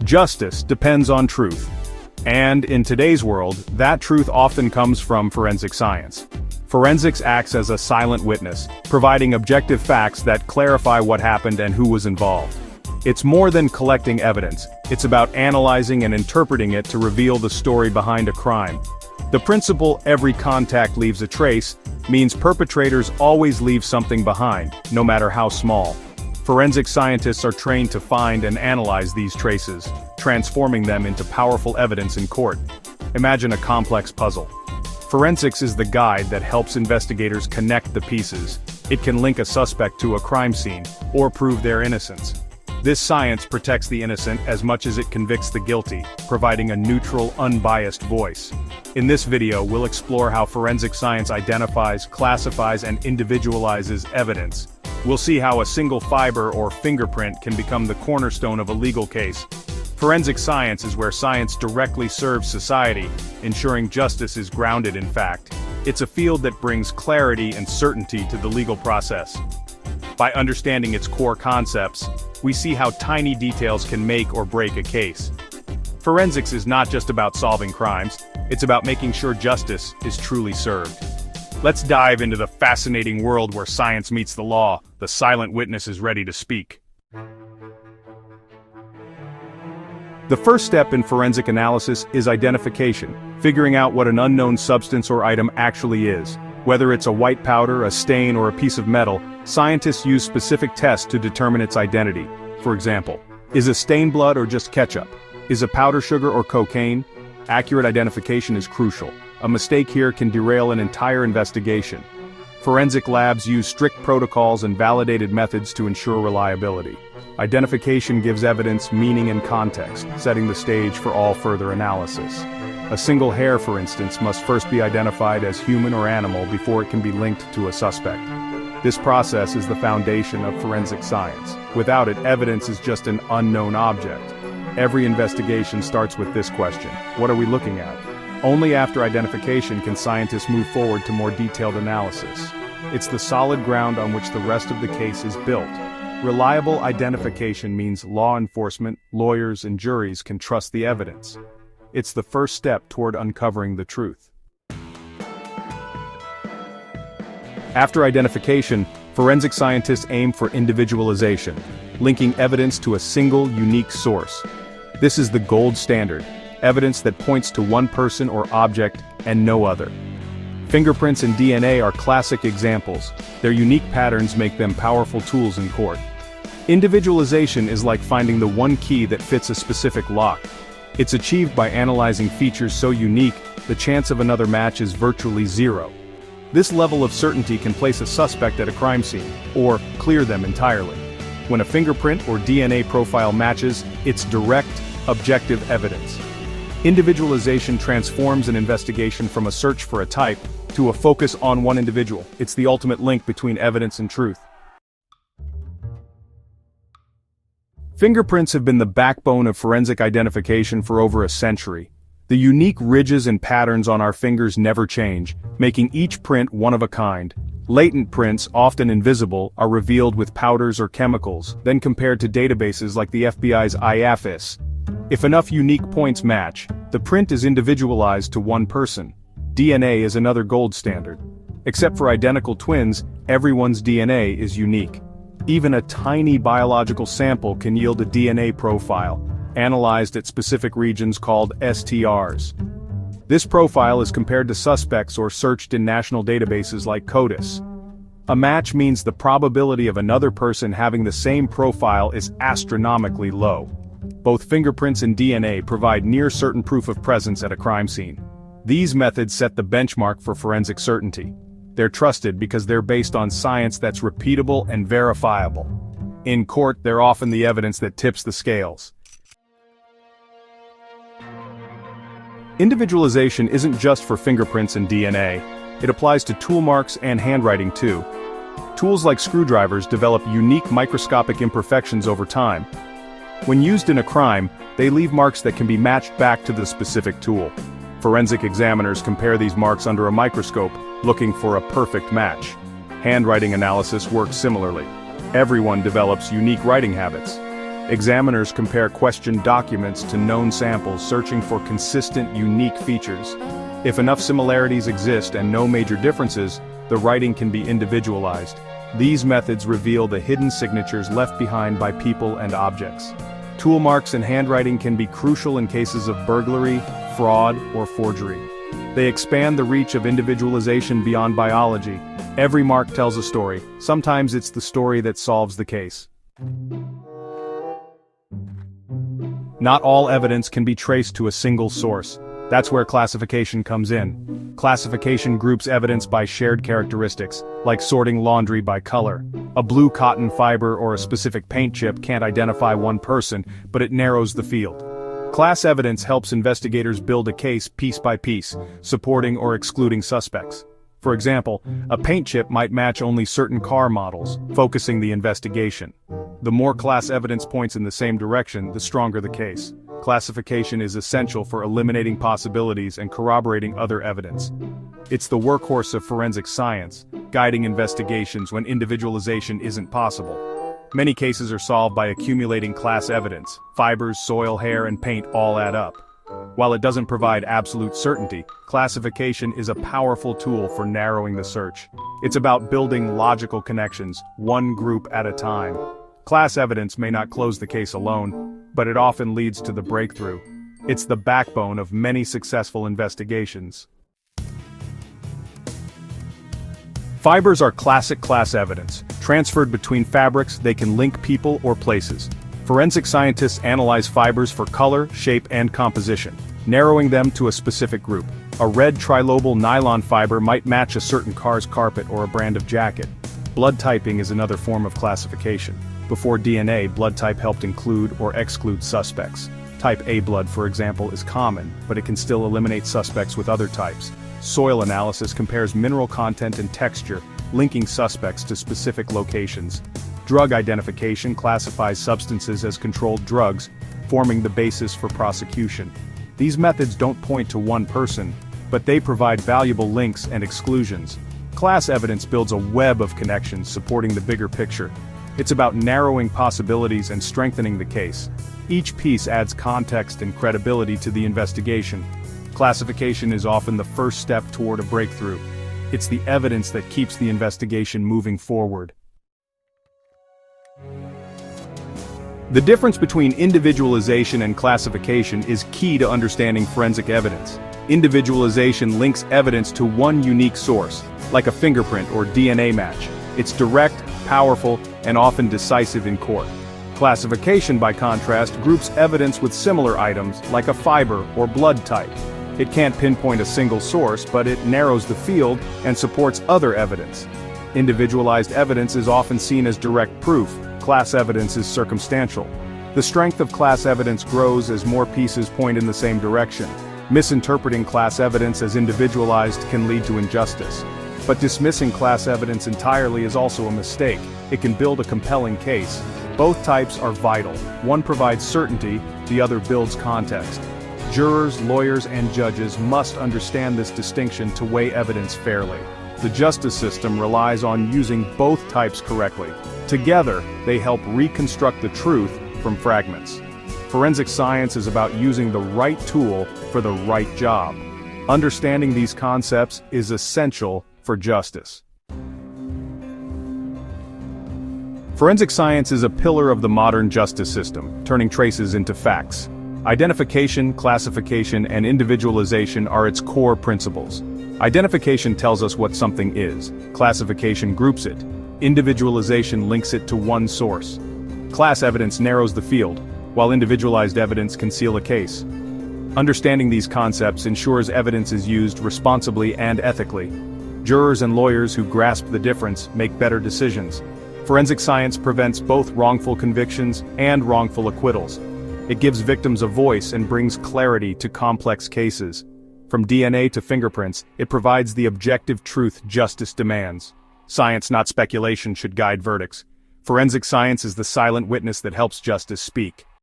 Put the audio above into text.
Justice depends on truth. And in today's world, that truth often comes from forensic science. Forensics acts as a silent witness, providing objective facts that clarify what happened and who was involved. It's more than collecting evidence, it's about analyzing and interpreting it to reveal the story behind a crime. The principle, every contact leaves a trace, means perpetrators always leave something behind, no matter how small. Forensic scientists are trained to find and analyze these traces, transforming them into powerful evidence in court. Imagine a complex puzzle. Forensics is the guide that helps investigators connect the pieces. It can link a suspect to a crime scene, or prove their innocence. This science protects the innocent as much as it convicts the guilty, providing a neutral, unbiased voice. In this video, we'll explore how forensic science identifies, classifies, and individualizes evidence. We'll see how a single fiber or fingerprint can become the cornerstone of a legal case. Forensic science is where science directly serves society, ensuring justice is grounded in fact. It's a field that brings clarity and certainty to the legal process. By understanding its core concepts, we see how tiny details can make or break a case. Forensics is not just about solving crimes, it's about making sure justice is truly served. Let's dive into the fascinating world where science meets the law. The silent witness is ready to speak. The first step in forensic analysis is identification, figuring out what an unknown substance or item actually is. Whether it's a white powder, a stain, or a piece of metal, scientists use specific tests to determine its identity. For example, is a stain blood or just ketchup? Is a powder sugar or cocaine? Accurate identification is crucial. A mistake here can derail an entire investigation. Forensic labs use strict protocols and validated methods to ensure reliability. Identification gives evidence meaning and context, setting the stage for all further analysis. A single hair, for instance, must first be identified as human or animal before it can be linked to a suspect. This process is the foundation of forensic science. Without it, evidence is just an unknown object. Every investigation starts with this question: what are we looking at? Only after identification can scientists move forward to more detailed analysis. It's the solid ground on which the rest of the case is built. Reliable identification means law enforcement, lawyers, and juries can trust the evidence. It's the first step toward uncovering the truth. After identification, forensic scientists aim for individualization, linking evidence to a single, unique source. This is the gold standard. Evidence that points to one person or object and no other. Fingerprints and DNA are classic examples. Their unique patterns make them powerful tools in court. Individualization is like finding the one key that fits a specific lock. It's achieved by analyzing features so unique, the chance of another match is virtually zero. This level of certainty can place a suspect at a crime scene, or clear them entirely. When a fingerprint or DNA profile matches, it's direct, objective evidence. Individualization transforms an investigation from a search for a type to a focus on one individual. It's the ultimate link between evidence and truth. Fingerprints have been the backbone of forensic identification for over a century. The unique ridges and patterns on our fingers never change, making each print one of a kind. Latent prints, often invisible, are revealed with powders or chemicals, then compared to databases like the FBI's IAFIS. If enough unique points match, the print is individualized to one person. DNA is another gold standard. Except for identical twins, everyone's DNA is unique. Even a tiny biological sample can yield a DNA profile, analyzed at specific regions called STRs. This profile is compared to suspects or searched in national databases like CODIS. A match means the probability of another person having the same profile is astronomically low. Both fingerprints and DNA provide near-certain proof of presence at a crime scene. These methods set the benchmark for forensic certainty. They're trusted because they're based on science that's repeatable and verifiable. In court, they're often the evidence that tips the scales. Individualization isn't just for fingerprints and DNA. It applies to tool marks and handwriting too. Tools like screwdrivers develop unique microscopic imperfections over time. When used in a crime, they leave marks that can be matched back to the specific tool. Forensic examiners compare these marks under a microscope, looking for a perfect match. Handwriting analysis works similarly. Everyone develops unique writing habits. Examiners compare questioned documents to known samples, searching for consistent, unique features. If enough similarities exist and no major differences, the writing can be individualized. These methods reveal the hidden signatures left behind by people and objects. Tool marks and handwriting can be crucial in cases of burglary, fraud, or forgery. They expand the reach of individualization beyond biology. Every mark tells a story. Sometimes it's the story that solves the case. Not all evidence can be traced to a single source. That's where classification comes in. Classification groups evidence by shared characteristics, like sorting laundry by color. A blue cotton fiber or a specific paint chip can't identify one person, but it narrows the field. Class evidence helps investigators build a case piece by piece, supporting or excluding suspects. For example, a paint chip might match only certain car models, focusing the investigation. The more class evidence points in the same direction, the stronger the case. Classification is essential for eliminating possibilities and corroborating other evidence. It's the workhorse of forensic science, guiding investigations when individualization isn't possible. Many cases are solved by accumulating class evidence. Fibers, soil, hair, and paint all add up. While it doesn't provide absolute certainty, classification is a powerful tool for narrowing the search. It's about building logical connections, one group at a time. Class evidence may not close the case alone, but it often leads to the breakthrough. It's the backbone of many successful investigations. Fibers are classic class evidence. Transferred between fabrics, they can link people or places. Forensic scientists analyze fibers for color, shape, and composition, narrowing them to a specific group. A red trilobal nylon fiber might match a certain car's carpet or a brand of jacket. Blood typing is another form of classification. Before DNA, blood type helped include or exclude suspects. Type A blood, for example, is common, but it can still eliminate suspects with other types. Soil analysis compares mineral content and texture, linking suspects to specific locations. Drug identification classifies substances as controlled drugs, forming the basis for prosecution. These methods don't point to one person, but they provide valuable links and exclusions. Class evidence builds a web of connections supporting the bigger picture. It's about narrowing possibilities and strengthening the case. Each piece adds context and credibility to the investigation. Classification is often the first step toward a breakthrough. It's the evidence that keeps the investigation moving forward. The difference between individualization and classification is key to understanding forensic evidence. Individualization links evidence to one unique source, like a fingerprint or DNA match. It's direct, powerful, and often decisive in court. Classification, by contrast, groups evidence with similar items, like a fiber or blood type. It can't pinpoint a single source, but it narrows the field and supports other evidence. Individualized evidence is often seen as direct proof. Class evidence is circumstantial. The strength of class evidence grows as more pieces point in the same direction. Misinterpreting class evidence as individualized can lead to injustice. But dismissing class evidence entirely is also a mistake. It can build a compelling case. Both types are vital. One provides certainty, the other builds context. Jurors, lawyers, and judges must understand this distinction to weigh evidence fairly. The justice system relies on using both types correctly. Together, they help reconstruct the truth from fragments. Forensic science is about using the right tool for the right job. Understanding these concepts is essential for justice. Forensic science is a pillar of the modern justice system, turning traces into facts. Identification, classification, and individualization are its core principles. Identification tells us what something is. Classification groups it. Individualization links it to one source. Class evidence narrows the field, while individualized evidence conceals a case. Understanding these concepts ensures evidence is used responsibly and ethically. Jurors and lawyers who grasp the difference make better decisions. Forensic science prevents both wrongful convictions and wrongful acquittals. It gives victims a voice and brings clarity to complex cases. From DNA to fingerprints, it provides the objective truth justice demands. Science, not speculation, should guide verdicts. Forensic science is the silent witness that helps justice speak.